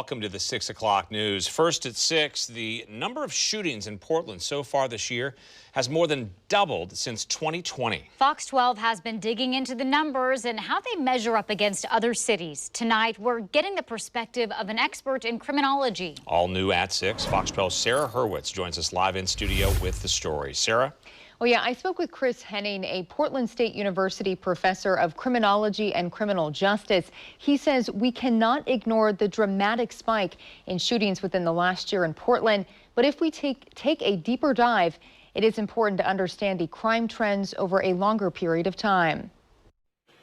Welcome to the 6 o'clock news. First at 6, the number of shootings in Portland so far this year has more than doubled since 2020. Fox 12 has been digging into the numbers and how they measure up against other cities. Tonight, we're getting the perspective of an expert in criminology. All new at 6, Fox 12's Sarah Hurwitz joins us live in studio with the story. Sarah? Well, yeah, I spoke with Chris Henning, a Portland State University professor of criminology and criminal justice. He says we cannot ignore the dramatic spike in shootings within the last year in Portland. But if we take a deeper dive, it is important to understand the crime trends over a longer period of time.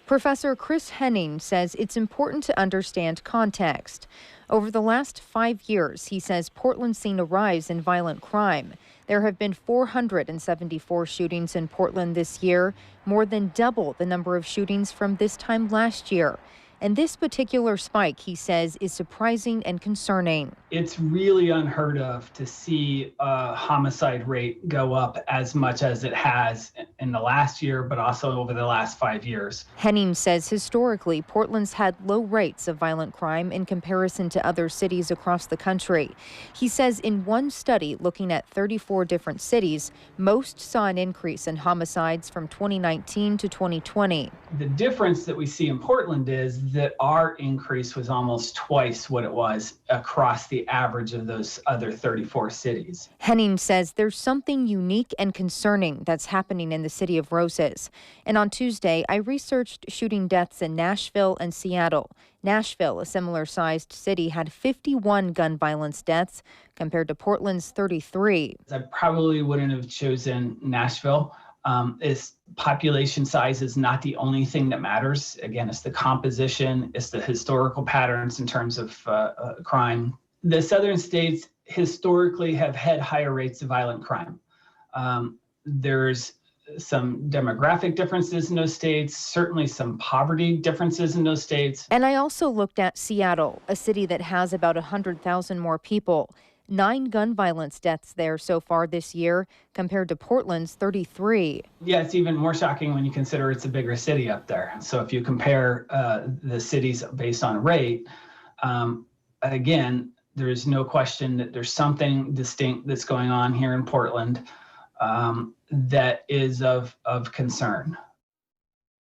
Professor Chris Henning says it's important to understand context. Over the last 5 years, he says Portland's seen a rise in violent crime. There have been 474 shootings in Portland this year, more than double the number of shootings from this time last year. And this particular spike, he says, is surprising and concerning. It's really unheard of to see a homicide rate go up as much as it has in the last year, but also over the last 5 years. Henning says historically, Portland's had low rates of violent crime in comparison to other cities across the country. He says in one study looking at 34 different cities, most saw an increase in homicides from 2019 to 2020. The difference that we see in Portland is that our increase was almost twice what it was across the average of those other 34 cities. Henning says there's something unique and concerning that's happening in the city of Roses. And on Tuesday, I researched shooting deaths in Nashville and Seattle. Nashville, a similar-sized city, had 51 gun violence deaths compared to Portland's 33. I probably wouldn't have chosen Nashville. Its population size is not the only thing that matters. Again, it's the composition, it's the historical patterns in terms of crime. The southern states historically have had higher rates of violent crime. There's some demographic differences in those states, certainly some poverty differences in those states. And I also looked at Seattle, a city that has about 100,000 more people. 9 gun violence deaths there so far this year compared to Portland's 33. Yeah, it's even more shocking when you consider it's a bigger city up there. So if you compare the cities based on rate, again, there is no question that there's something distinct that's going on here in Portland that is of concern.